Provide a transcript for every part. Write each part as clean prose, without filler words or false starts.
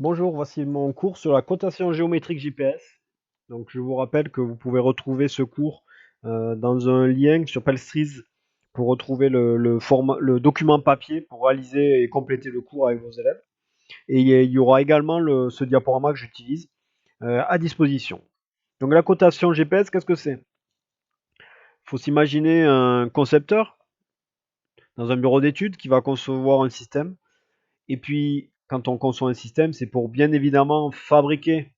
Bonjour, voici mon cours sur la cotation géométrique JPS. Donc, je vous rappelle que vous pouvez retrouver ce cours dans un lien sur Pelstreeze pour retrouver le document papier pour réaliser et compléter le cours avec vos élèves. Et il y aura également ce diaporama que j'utilise à disposition. Donc, la cotation GPS, qu'est-ce que c'est? Il faut s'imaginer un concepteur dans un bureau d'études qui va concevoir un système. Et puis, quand on conçoit un système, c'est pour bien évidemment fabriquer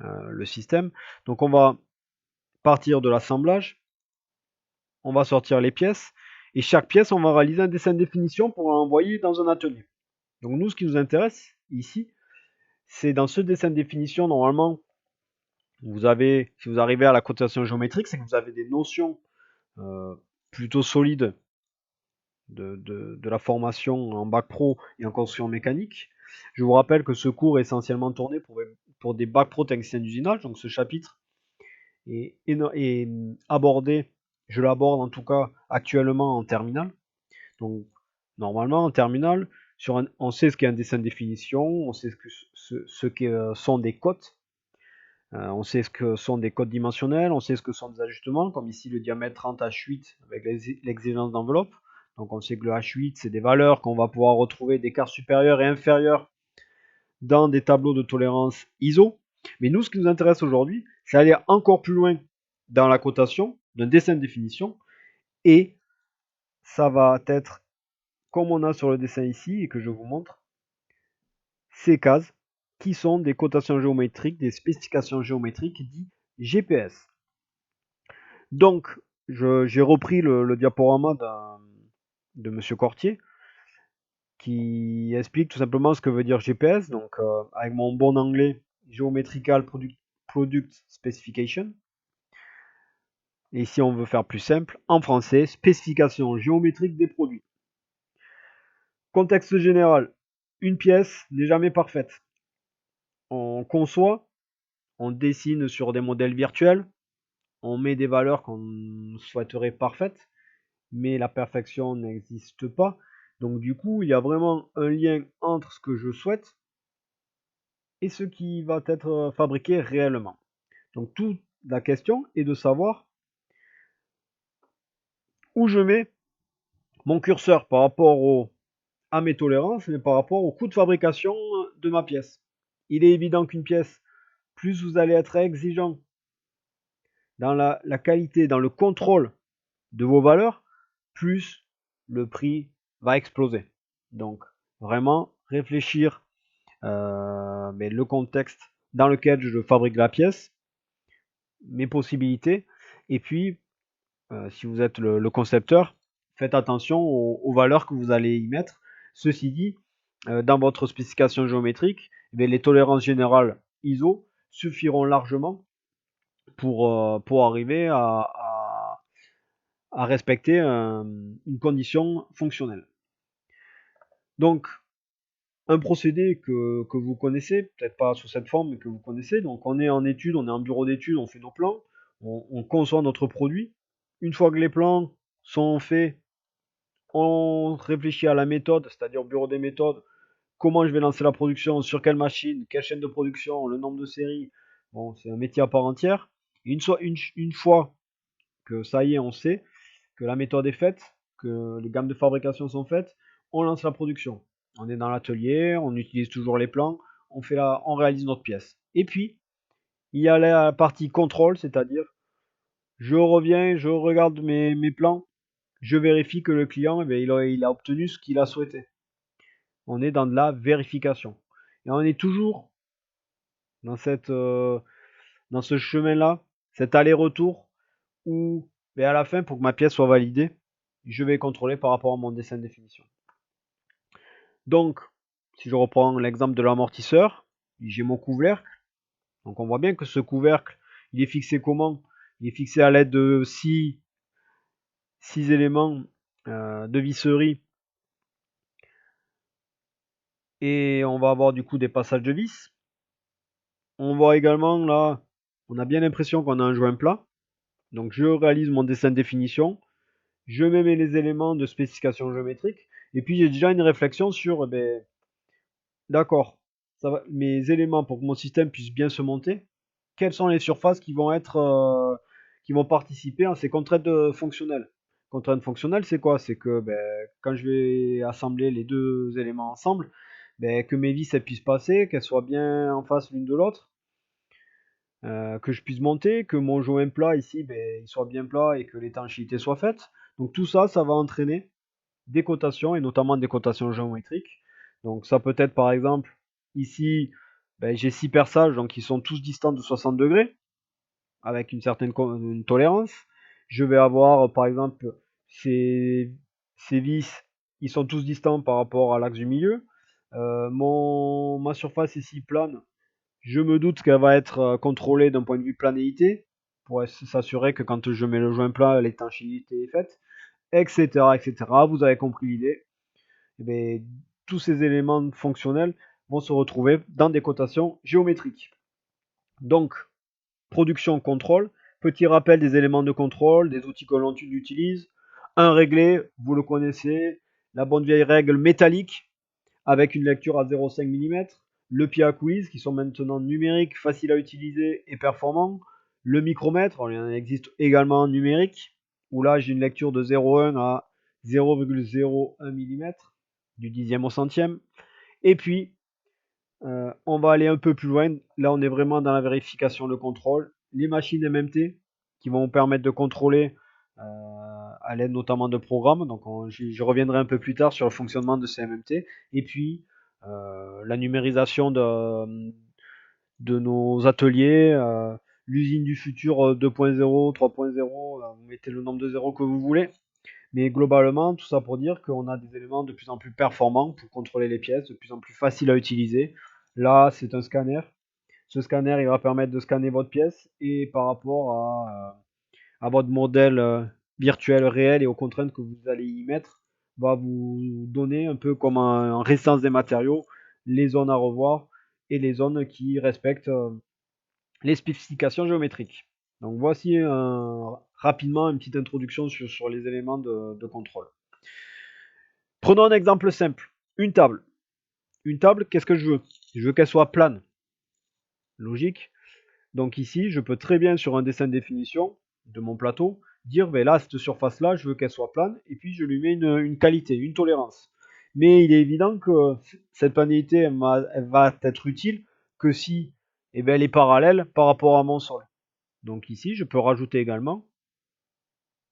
le système. Donc on va partir de l'assemblage, on va sortir les pièces, et chaque pièce, on va réaliser un dessin de définition pour l'envoyer dans un atelier. Donc nous, ce qui nous intéresse ici, c'est dans ce dessin de définition, normalement, si vous arrivez à la cotation géométrique, c'est que vous avez des notions euh, plutôt solides de la formation en bac pro et en construction mécanique. Je vous rappelle que ce cours est essentiellement tourné pour des bac pro techniciens d'usinage, donc ce chapitre est abordé, je l'aborde en tout cas actuellement en terminale. Donc normalement en terminale, on sait ce qu'est un dessin de définition, on sait ce que sont des cotes, on sait ce que sont des cotes dimensionnelles, on sait ce que sont des ajustements, comme ici le diamètre 30 H8 avec l'exigence d'enveloppe. Donc on sait que le H8, c'est des valeurs qu'on va pouvoir retrouver d'écart supérieur et inférieur dans des tableaux de tolérance ISO. Mais nous, ce qui nous intéresse aujourd'hui, c'est aller encore plus loin dans la cotation d'un dessin de définition. Et ça va être, comme on a sur le dessin ici, et que je vous montre, ces cases qui sont des cotations géométriques, des spécifications géométriques dit GPS. Donc, j'ai repris le diaporama de Monsieur Cortier qui explique tout simplement ce que veut dire GPS. Donc, avec mon bon anglais, Geometrical Product Specification. Et si on veut faire plus simple, en français, spécification géométrique des produits. Contexte général, une pièce n'est jamais parfaite. On conçoit, on dessine sur des modèles virtuels, on met des valeurs qu'on souhaiterait parfaites, mais la perfection n'existe pas. Donc du coup, il y a vraiment un lien entre ce que je souhaite et ce qui va être fabriqué réellement. Donc toute la question est de savoir où je mets mon curseur par rapport à mes tolérances, mais par rapport au coût de fabrication de ma pièce. Il est évident qu'une pièce, plus vous allez être exigeant dans la qualité, dans le contrôle de vos valeurs, plus le prix va exploser. Donc, vraiment réfléchir mais le contexte dans lequel je fabrique la pièce, mes possibilités, et puis, si vous êtes le concepteur, faites attention aux valeurs que vous allez y mettre. Ceci dit, dans votre spécification géométrique, eh les tolérances générales ISO suffiront largement pour arriver à respecter une condition fonctionnelle. Donc, un procédé que vous connaissez, peut-être pas sous cette forme, mais que vous connaissez. Donc, on est en études, on est en bureau d'études, on fait nos plans, on conçoit notre produit. Une fois que les plans sont faits, on réfléchit à la méthode, c'est-à-dire au bureau des méthodes, comment je vais lancer la production, sur quelle machine, quelle chaîne de production, le nombre de séries. Bon, c'est un métier à part entière. Et une fois que ça y est, on sait que la méthode est faite, que les gammes de fabrication sont faites, on lance la production. On est dans l'atelier, on utilise toujours les plans, on réalise notre pièce. Et puis, il y a la partie contrôle, c'est-à-dire je reviens, je regarde mes plans, je vérifie que le client, il a obtenu ce qu'il a souhaité. On est dans de la vérification. Et on est toujours dans, dans ce chemin-là, cet aller-retour, où à la fin, pour que ma pièce soit validée, je vais contrôler par rapport à mon dessin de définition. Donc, si je reprends l'exemple de l'amortisseur, j'ai mon couvercle. Donc on voit bien que ce couvercle, il est fixé comment? Il est fixé à l'aide de six éléments de visserie. Et on va avoir du coup des passages de vis. On voit également là, on a bien l'impression qu'on a un joint plat. Donc je réalise mon dessin de définition. Je mets les éléments de spécification géométrique. Et puis j'ai déjà une réflexion sur, d'accord, mes éléments pour que mon système puisse bien se monter, quelles sont les surfaces qui vont participer à ces contraintes fonctionnelles. Contraintes fonctionnelles, c'est quoi? C'est que quand je vais assembler les deux éléments ensemble, que mes vis elles puissent passer, qu'elles soient bien en face l'une de l'autre, que je puisse monter, que mon joint plat ici, il soit bien plat et que l'étanchéité soit faite. Donc tout ça, ça va entraîner des cotations et notamment des cotations géométriques. Donc ça peut être par exemple ici, j'ai 6 perçages donc ils sont tous distants de 60 degrés avec une certaine une tolérance. Je vais avoir par exemple ces vis, ils sont tous distants par rapport à l'axe du milieu. Ma surface ici plane, je me doute qu'elle va être contrôlée d'un point de vue planéité pour s'assurer que quand je mets le joint plat, l'étanchéité est faite, etc., etc. Vous avez compris l'idée. Eh ben, tous ces éléments fonctionnels vont se retrouver dans des cotations géométriques. Donc, production, contrôle, petit rappel des éléments de contrôle, des outils que l'on utilise. Un réglé, vous le connaissez, la bonne vieille règle métallique avec une lecture à 0,5 mm. Le pied à coulisses qui sont maintenant numériques, faciles à utiliser et performants. Le micromètre, il en existe également en numérique, où là j'ai une lecture de 0,1 à 0,01 mm, du dixième au centième. Et puis, on va aller un peu plus loin. Là, on est vraiment dans la vérification, le contrôle. Les machines MMT qui vont vous permettre de contrôler à l'aide notamment de programmes. Donc, je reviendrai un peu plus tard sur le fonctionnement de ces MMT. Et puis, la numérisation de nos ateliers, l'usine du futur 2.0, 3.0, vous mettez le nombre de zéros que vous voulez. Mais globalement, tout ça pour dire qu'on a des éléments de plus en plus performants pour contrôler les pièces, de plus en plus faciles à utiliser. Là, c'est un scanner. Ce scanner, il va permettre de scanner votre pièce et par rapport à votre modèle virtuel réel et aux contraintes que vous allez y mettre, va vous donner un peu comme en résistance des matériaux, les zones à revoir et les zones qui respectent les spécifications géométriques. Donc voici rapidement une petite introduction sur les éléments de contrôle. Prenons un exemple simple. Une table. Une table, qu'est-ce que je veux? Je veux qu'elle soit plane. Logique. Donc ici, je peux très bien sur un dessin de définition de mon plateau, dire là, cette surface-là, je veux qu'elle soit plane, et puis je lui mets une qualité, une tolérance. Mais il est évident que cette planéité, elle va être utile que si elle est parallèle par rapport à mon sol. Donc ici, je peux rajouter également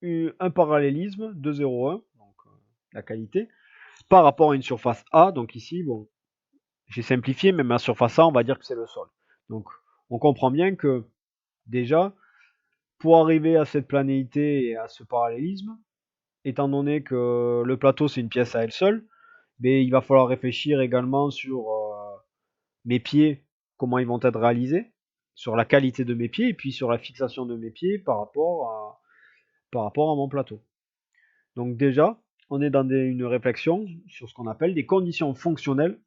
un parallélisme de 0,1, donc la qualité, par rapport à une surface A. Donc ici, bon, j'ai simplifié, mais ma surface A, on va dire que c'est le sol. Donc on comprend bien que déjà, pour arriver à cette planéité et à ce parallélisme, étant donné que le plateau c'est une pièce à elle seule, mais il va falloir réfléchir également sur mes pieds, comment ils vont être réalisés, sur la qualité de mes pieds et puis sur la fixation de mes pieds par rapport à mon plateau. Donc déjà, on est dans une réflexion sur ce qu'on appelle des conditions fonctionnelles.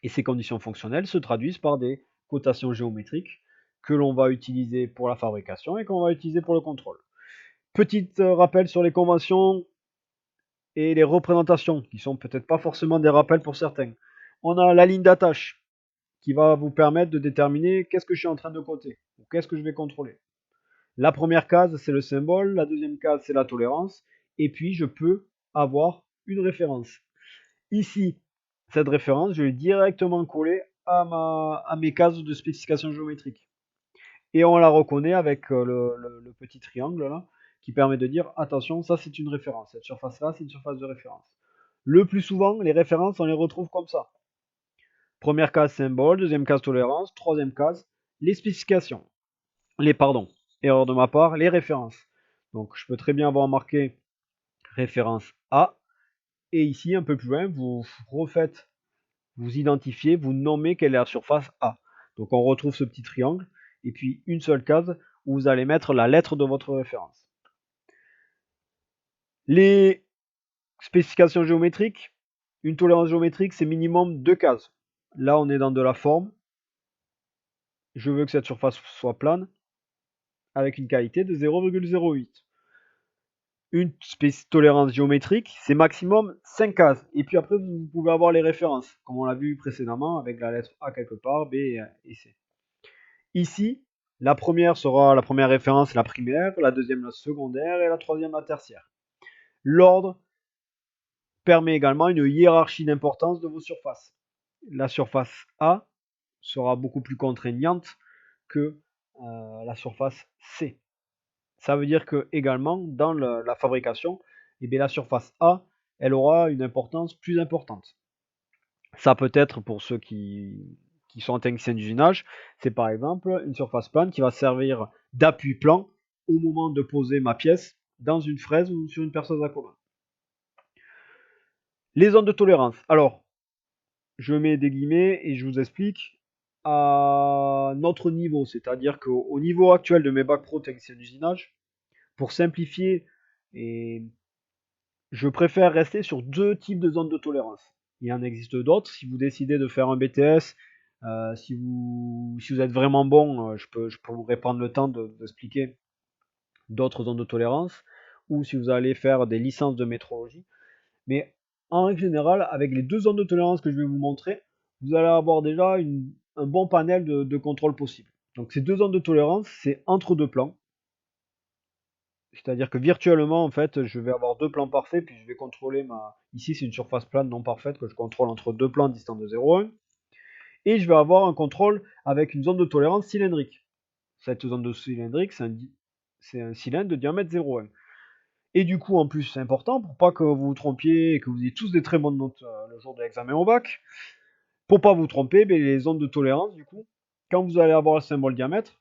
Et ces conditions fonctionnelles se traduisent par des cotations géométriques que l'on va utiliser pour la fabrication et qu'on va utiliser pour le contrôle. Petit rappel sur les conventions et les représentations, qui sont peut-être pas forcément des rappels pour certains. On a la ligne d'attache, qui va vous permettre de déterminer qu'est-ce que je suis en train de coter, ou qu'est-ce que je vais contrôler. La première case, c'est le symbole, la deuxième case, c'est la tolérance, et puis je peux avoir une référence. Ici, cette référence, je vais directement coller à mes cases de spécification géométrique. Et on la reconnaît avec le petit triangle là, qui permet de dire attention, ça c'est une référence. Cette surface-là, c'est une surface de référence. Le plus souvent, les références, on les retrouve comme ça. Première case symbole, deuxième case tolérance, troisième case les spécifications. Pardon, erreur de ma part, les références. Donc je peux très bien avoir marqué référence A, et ici un peu plus loin, vous refaites, vous identifiez, vous nommez quelle est la surface A. Donc on retrouve ce petit triangle, et puis une seule case où vous allez mettre la lettre de votre référence. Les spécifications géométriques, une tolérance géométrique, c'est minimum 2 cases. Là, on est dans de la forme. Je veux que cette surface soit plane avec une qualité de 0,08. une tolérance géométrique, c'est maximum 5 cases. Et puis après, vous pouvez avoir les références, comme on l'a vu précédemment, avec la lettre A quelque part, B et C. Ici, la première sera la première référence, la primaire, la deuxième la secondaire et la troisième la tertiaire. L'ordre permet également une hiérarchie d'importance de vos surfaces. La surface A sera beaucoup plus contraignante que la surface C. Ça veut dire que également dans la fabrication, eh bien, la surface A, elle aura une importance plus importante. Ça peut être pour ceux qui sont techniciens d'usinage, c'est par exemple une surface plane qui va servir d'appui plan au moment de poser ma pièce dans une fraise ou sur une perceuse à commun. Les zones de tolérance. Alors, je mets des guillemets et je vous explique à notre niveau, c'est-à-dire qu'au niveau actuel de mes bacs pro technicien d'usinage, pour simplifier, et je préfère rester sur deux types de zones de tolérance. Il en existe d'autres. Si vous décidez de faire un BTS, si vous êtes vraiment bon, je pourrais prendre le temps d'expliquer d'autres zones de tolérance, ou si vous allez faire des licences de métrologie. Mais en règle générale, avec les deux zones de tolérance que je vais vous montrer, vous allez avoir déjà un bon panel de contrôle possible. Donc ces deux zones de tolérance, c'est entre deux plans. C'est-à-dire que virtuellement, en fait, je vais avoir deux plans parfaits, puis je vais contrôler ma... Ici, c'est une surface plane non parfaite que je contrôle entre deux plans distants de 0,1. Et je vais avoir un contrôle avec une zone de tolérance cylindrique. Cette zone de cylindrique, c'est un cylindre de diamètre 0,1. Et du coup, en plus, c'est important pour pas que vous vous trompiez et que vous ayez tous des très bonnes notes le jour de l'examen au bac. Pour pas vous tromper, les zones de tolérance, du coup, quand vous allez avoir le symbole diamètre,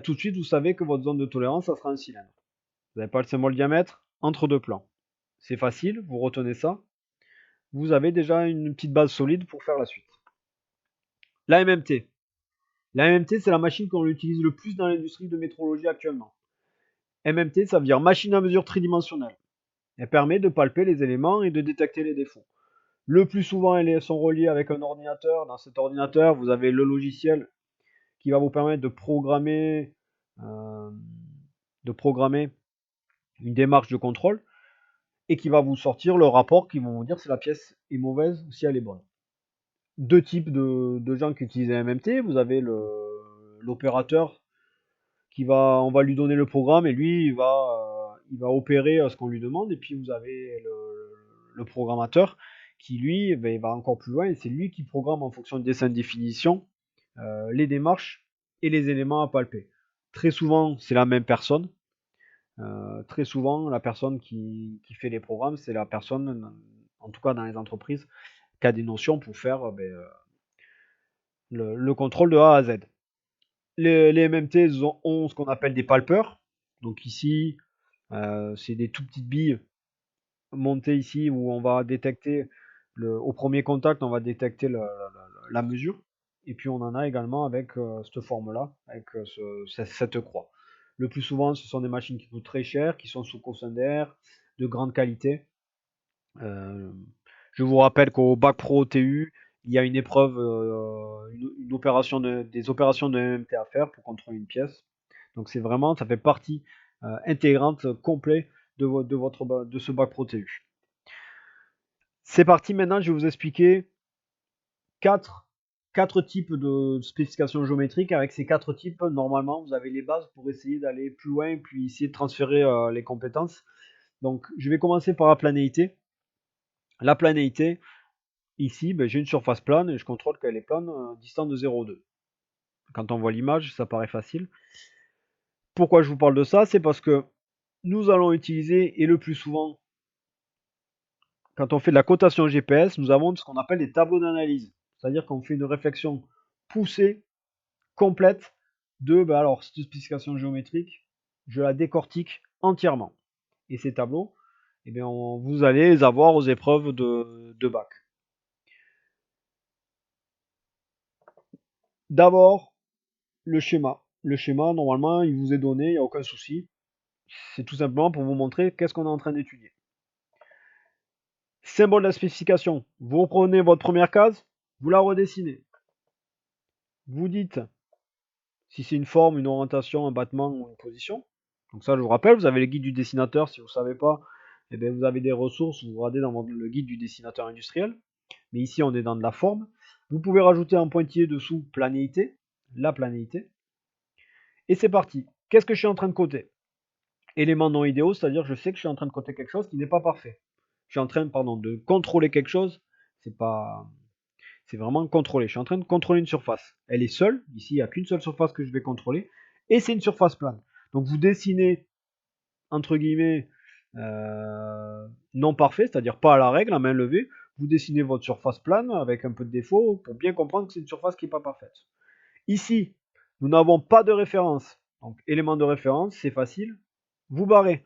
tout de suite, vous savez que votre zone de tolérance, ça sera un cylindre. Vous n'avez pas le symbole diamètre entre deux plans. C'est facile, vous retenez ça. Vous avez déjà une petite base solide pour faire la suite. La MMT. La MMT, c'est la machine qu'on utilise le plus dans l'industrie de métrologie actuellement. MMT, ça veut dire machine à mesure tridimensionnelle. Elle permet de palper les éléments et de détecter les défauts. Le plus souvent, elles sont reliées avec un ordinateur. Dans cet ordinateur, vous avez le logiciel qui va vous permettre euh, de programmer une démarche de contrôle et qui va vous sortir le rapport qui va vous dire si la pièce est mauvaise ou si elle est bonne. Deux types de gens qui utilisent la MMT. Vous avez l'opérateur on va lui donner le programme et lui il va opérer ce qu'on lui demande. Et puis vous avez le programmateur qui lui il va encore plus loin et c'est lui qui programme en fonction de dessin de définition les démarches et les éléments à palper. Très souvent c'est la même personne. Très souvent la personne qui fait les programmes c'est la personne, en tout cas dans les entreprises, qui a des notions pour faire le contrôle de A à Z. Les MMT ont ce qu'on appelle des palpeurs. Donc ici, c'est des tout petites billes montées ici où on va détecter, au premier contact, on va détecter la mesure. Et puis on en a également avec cette forme-là, avec cette croix. Le plus souvent, ce sont des machines qui coûtent très cher, qui sont sous d'air, de grande qualité. Je vous rappelle qu'au bac pro TU, il y a une épreuve, une opération des opérations de MMT à faire pour contrôler une pièce. Donc c'est vraiment, ça fait partie intégrante, complète de ce bac pro TU. C'est parti, maintenant je vais vous expliquer quatre types de spécifications géométriques. Avec ces quatre types, normalement, vous avez les bases pour essayer d'aller plus loin, puis essayer de transférer les compétences. Donc je vais commencer par la planéité. La planéité, ici, j'ai une surface plane et je contrôle qu'elle est plane distante de 0,2. Quand on voit l'image, ça paraît facile. Pourquoi je vous parle de ça? C'est parce que nous allons utiliser, et le plus souvent, quand on fait de la cotation GPS, nous avons ce qu'on appelle des tableaux d'analyse. C'est-à-dire qu'on fait une réflexion poussée, complète, alors, cette spécification géométrique, je la décortique entièrement. Et ces tableaux, vous allez les avoir aux épreuves de bac. D'abord, le schéma. Le schéma, normalement, il vous est donné, il n'y a aucun souci. C'est tout simplement pour vous montrer qu'est-ce qu'on est en train d'étudier. Symbole de la spécification. Vous reprenez votre première case, vous la redessinez. Vous dites si c'est une forme, une orientation, un battement ou une position. Donc ça, je vous rappelle, vous avez le guide du dessinateur. Si vous ne savez pas, eh bien, vous avez des ressources, vous regardez dans le guide du dessinateur industriel. Mais ici, on est dans de la forme. Vous pouvez rajouter un pointillé dessous planéité, la planéité. Et c'est parti. Qu'est-ce que je suis en train de coder? Élément non idéaux, c'est-à-dire que je sais que je suis en train de coder quelque chose qui n'est pas parfait. Je suis en train, pardon, de contrôler quelque chose. C'est vraiment contrôler. Je suis en train de contrôler une surface. Elle est seule. Ici, il n'y a qu'une seule surface que je vais contrôler. Et c'est une surface plane. Donc vous dessinez, entre guillemets, non parfait, c'est-à-dire pas à la règle, à main levée. Vous dessinez votre surface plane avec un peu de défaut pour bien comprendre que c'est une surface qui n'est pas parfaite. Ici, nous n'avons pas de référence. Donc, élément de référence, c'est facile. Vous barrez.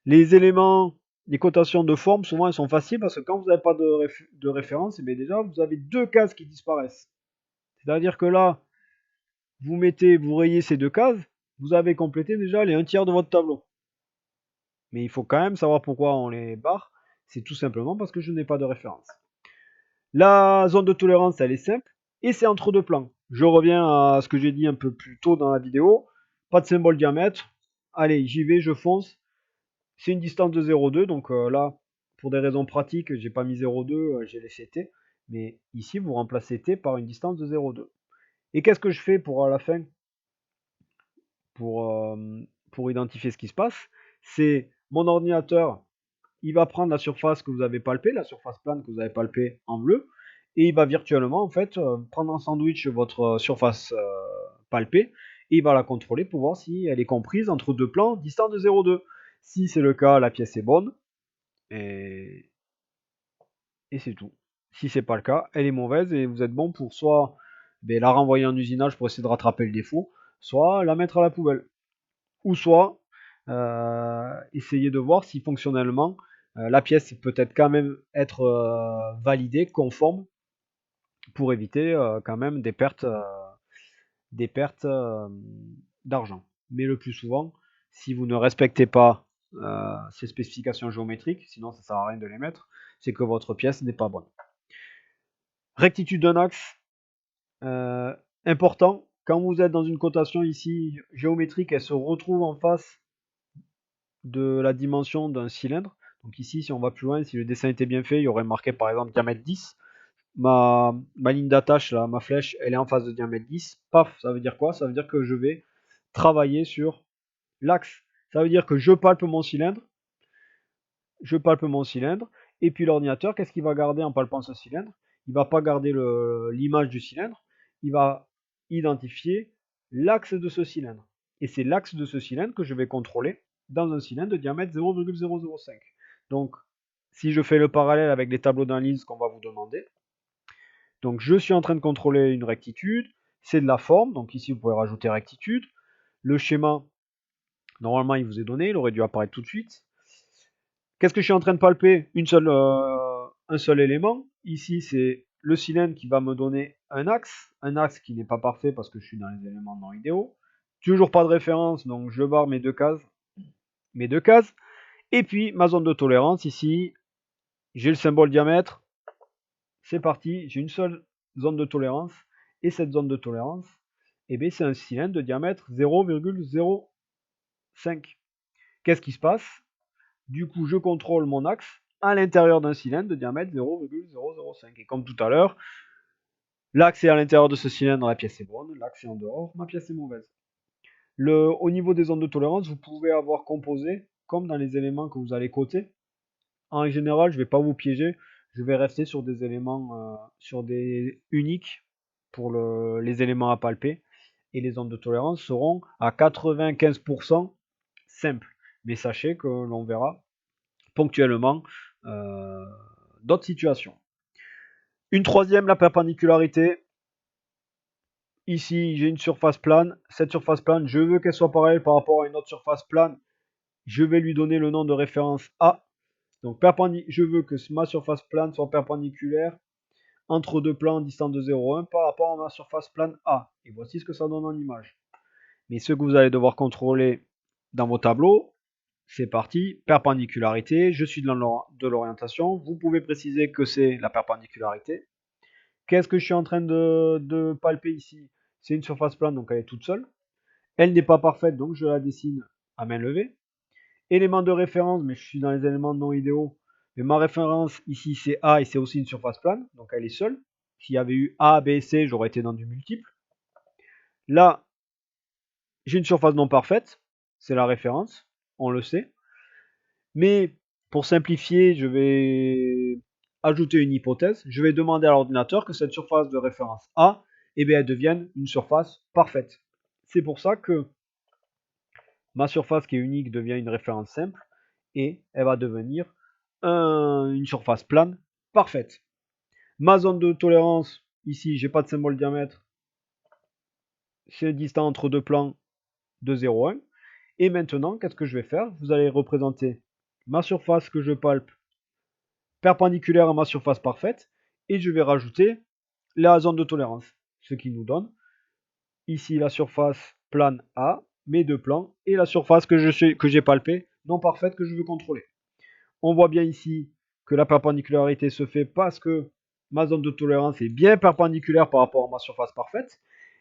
Les éléments, les cotations de forme, souvent, elles sont faciles parce que quand vous n'avez pas de référence, eh bien déjà, vous avez deux cases qui disparaissent. C'est-à-dire que là, vous rayez ces deux cases, vous avez complété déjà les 1/3 de votre tableau. Mais il faut quand même savoir pourquoi on les barre. C'est tout simplement parce que je n'ai pas de référence. La zone de tolérance, elle est simple. Et c'est entre deux plans. Je reviens à ce que j'ai dit un peu plus tôt dans la vidéo. Pas de symbole diamètre. Allez, j'y vais, je fonce. C'est une distance de 0,2. Donc là, pour des raisons pratiques, j'ai pas mis 0,2, j'ai laissé T. Mais ici, vous remplacez T par une distance de 0,2. Et qu'est-ce que je fais pour à la fin pour identifier ce qui se passe? C'est mon ordinateur, il va prendre la surface que vous avez palpée, la surface plane que vous avez palpée en bleu, et il va virtuellement en fait prendre en sandwich votre surface palpée, et il va la contrôler pour voir si elle est comprise entre deux plans distants de 0,2. Si c'est le cas, la pièce est bonne, et, et c'est tout. Si c'est pas le cas, elle est mauvaise, et vous êtes bon pour soit la renvoyer en usinage pour essayer de rattraper le défaut, soit la mettre à la poubelle. Ou soit essayer de voir si fonctionnellement la pièce peut-être quand même être validée, conforme, pour éviter quand même des pertes d'argent. Mais le plus souvent, si vous ne respectez pas ces spécifications géométriques, sinon ça ne sert à rien de les mettre, c'est que votre pièce n'est pas bonne. Rectitude d'un axe, important. Quand vous êtes dans une cotation ici géométrique, elle se retrouve en face de la dimension d'un cylindre. Donc ici, si on va plus loin, si le dessin était bien fait, il y aurait marqué par exemple diamètre 10. Ma ligne d'attache, là, ma flèche, elle est en face de diamètre 10. Paf, ça veut dire quoi? Ça veut dire que je vais travailler sur l'axe. Ça veut dire que je palpe mon cylindre, et puis l'ordinateur, qu'est-ce qu'il va garder en palpant ce cylindre? Il va pas garder l'image du cylindre, il va identifier l'axe de ce cylindre. Et c'est l'axe de ce cylindre que je vais contrôler dans un cylindre de diamètre 0,005. Donc, si je fais le parallèle avec les tableaux d'analyse qu'on va vous demander, donc je suis en train de contrôler une rectitude, c'est de la forme, donc ici vous pouvez rajouter rectitude. Le schéma, normalement il vous est donné, il aurait dû apparaître tout de suite. Qu'est-ce que je suis en train de palper? Un seul élément. Ici, c'est le cylindre qui va me donner un axe qui n'est pas parfait parce que je suis dans les éléments non idéaux. Toujours pas de référence, donc je barre mes deux cases. Et puis, ma zone de tolérance, ici, j'ai le symbole diamètre. C'est parti, j'ai une seule zone de tolérance. Et cette zone de tolérance, c'est un cylindre de diamètre 0,05. Qu'est-ce qui se passe? Du coup, je contrôle mon axe à l'intérieur d'un cylindre de diamètre 0,005. Et comme tout à l'heure, l'axe est à l'intérieur de ce cylindre, la pièce est bonne. L'axe est en dehors, ma pièce est mauvaise. Au niveau des zones de tolérance, vous pouvez avoir composé, comme dans les éléments que vous allez coter. En général, je ne vais pas vous piéger. Je vais rester sur des éléments, sur des uniques pour les éléments à palper. Et les zones de tolérance seront à 95% simples. Mais sachez que l'on verra ponctuellement d'autres situations. Une troisième, la perpendicularité. Ici, j'ai une surface plane. Cette surface plane, je veux qu'elle soit parallèle par rapport à une autre surface plane. Je vais lui donner le nom de référence A. Donc, je veux que ma surface plane soit perpendiculaire entre deux plans distants de 0,1 par rapport à ma surface plane A. Et voici ce que ça donne en image. Mais ce que vous allez devoir contrôler dans vos tableaux, c'est parti, perpendicularité, je suis de l'orientation, vous pouvez préciser que c'est la perpendicularité. Qu'est-ce que je suis en train de palper ici? C'est une surface plane, donc elle est toute seule. Elle n'est pas parfaite, donc je la dessine à main levée. Élément de référence, mais je suis dans les éléments non idéaux. Mais ma référence ici c'est A et c'est aussi une surface plane, donc elle est seule. S'il y avait eu A, B, C, j'aurais été dans du multiple. Là, j'ai une surface non parfaite, c'est la référence, on le sait. Mais pour simplifier, je vais ajouter une hypothèse. Je vais demander à l'ordinateur que cette surface de référence A, eh bien, elle devienne une surface parfaite. C'est pour ça que ma surface qui est unique devient une référence simple et elle va devenir une surface plane parfaite. Ma zone de tolérance, ici, j'ai pas de symbole diamètre, c'est distant entre deux plans de 0,1. Et maintenant, qu'est-ce que je vais faire? Vous allez représenter ma surface que je palpe perpendiculaire à ma surface parfaite et je vais rajouter la zone de tolérance. Ce qui nous donne ici la surface plane A, mes deux plans, et la surface que j'ai palpée non parfaite que je veux contrôler. On voit bien ici que la perpendicularité se fait parce que ma zone de tolérance est bien perpendiculaire par rapport à ma surface parfaite.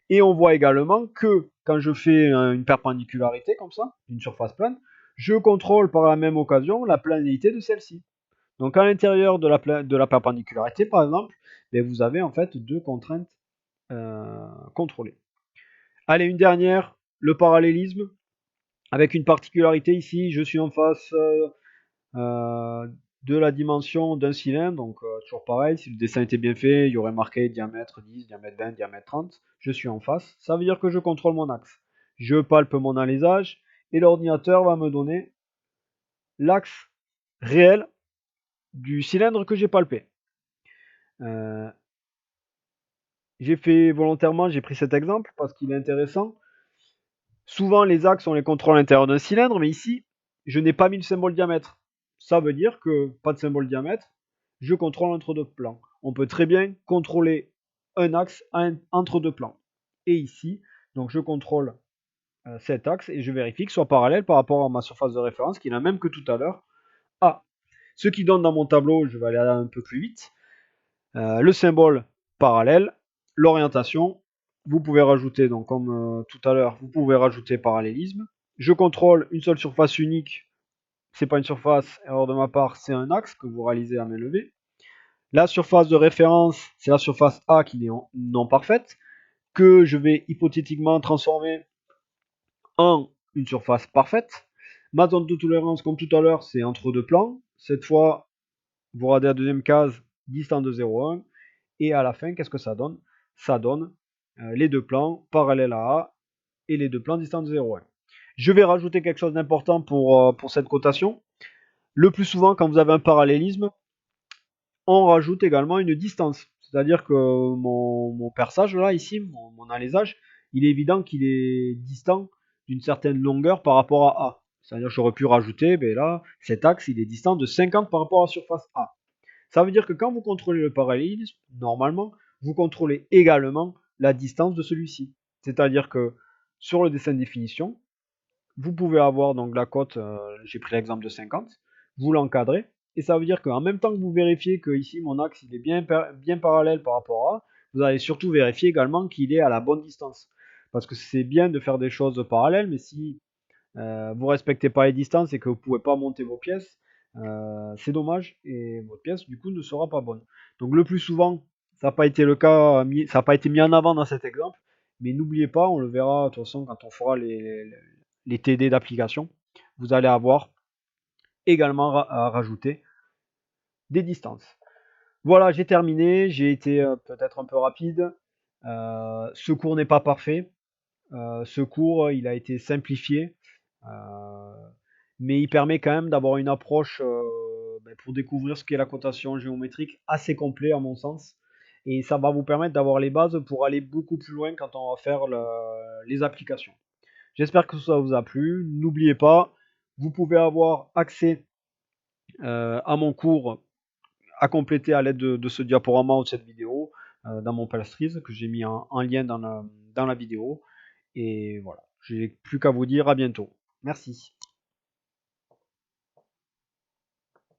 Et on voit également que quand je fais une perpendicularité comme ça, une surface plane, je contrôle par la même occasion la planité de celle-ci. Donc à l'intérieur de la perpendicularité, par exemple, ben, vous avez en fait deux contraintes contrôlées. Allez, une dernière, le parallélisme, avec une particularité ici, je suis en face de la dimension d'un cylindre, donc toujours pareil, si le dessin était bien fait, il y aurait marqué diamètre 10, diamètre 20, diamètre 30, je suis en face, ça veut dire que je contrôle mon axe. Je palpe mon alésage, et l'ordinateur va me donner l'axe réel du cylindre que j'ai palpé. J'ai fait volontairement, j'ai pris cet exemple parce qu'il est intéressant. Souvent, les axes, on les contrôle à l'intérieur d'un cylindre, mais ici, je n'ai pas mis le symbole diamètre. Ça veut dire que, pas de symbole diamètre, je contrôle entre deux plans. On peut très bien contrôler un axe entre deux plans. Et ici, donc je contrôle cet axe et je vérifie qu'il soit parallèle par rapport à ma surface de référence, qui est la même que tout à l'heure, A. Ce qui donne dans mon tableau, je vais aller un peu plus vite, le symbole parallèle, l'orientation, vous pouvez rajouter, donc comme tout à l'heure, vous pouvez rajouter parallélisme. Je contrôle une seule surface unique, c'est pas une surface, erreur de ma part, c'est un axe que vous réalisez à main levée. La surface de référence, c'est la surface A qui est non parfaite, que je vais hypothétiquement transformer en une surface parfaite. Ma zone de tolérance, comme tout à l'heure, c'est entre deux plans. Cette fois, vous regardez la deuxième case, distant de 0,1. Et à la fin, qu'est-ce que ça donne? Ça donne les deux plans parallèles à A et les deux plans distants de 0,1. Je vais rajouter quelque chose d'important pour cette cotation. Le plus souvent, quand vous avez un parallélisme, on rajoute également une distance. C'est-à-dire que mon perçage, là, ici, mon alésage, il est évident qu'il est distant d'une certaine longueur par rapport à A. C'est-à-dire que j'aurais pu rajouter, ben là, cet axe, il est distant de 50 par rapport à la surface A. Ça veut dire que quand vous contrôlez le parallélisme, normalement, vous contrôlez également la distance de celui-ci. C'est-à-dire que sur le dessin de définition, vous pouvez avoir donc la cote, j'ai pris l'exemple de 50, vous l'encadrez, et ça veut dire qu'en même temps que vous vérifiez que ici mon axe il est bien parallèle par rapport à, vous allez surtout vérifier également qu'il est à la bonne distance. Parce que c'est bien de faire des choses parallèles, mais si vous respectez pas les distances et que vous pouvez pas monter vos pièces, c'est dommage et votre pièce du coup ne sera pas bonne. Donc le plus souvent, ça n'a pas été le cas, ça n'a pas été mis en avant dans cet exemple, mais n'oubliez pas, on le verra de toute façon quand on fera les TD d'application, vous allez avoir également à rajouter des distances. Voilà, j'ai terminé, j'ai été peut-être un peu rapide. Ce cours n'est pas parfait. Ce cours, il a été simplifié. Euh, mais il permet quand même d'avoir une approche pour découvrir ce qu'est la cotation géométrique assez complet à mon sens. Et ça va vous permettre d'avoir les bases pour aller beaucoup plus loin quand on va faire les applications. J'espère que ça vous a plu. N'oubliez pas, vous pouvez avoir accès à mon cours à compléter à l'aide de ce diaporama ou de cette vidéo dans mon Palstreeze que j'ai mis en lien dans la vidéo. Et voilà, j'ai plus qu'à vous dire à bientôt. Merci.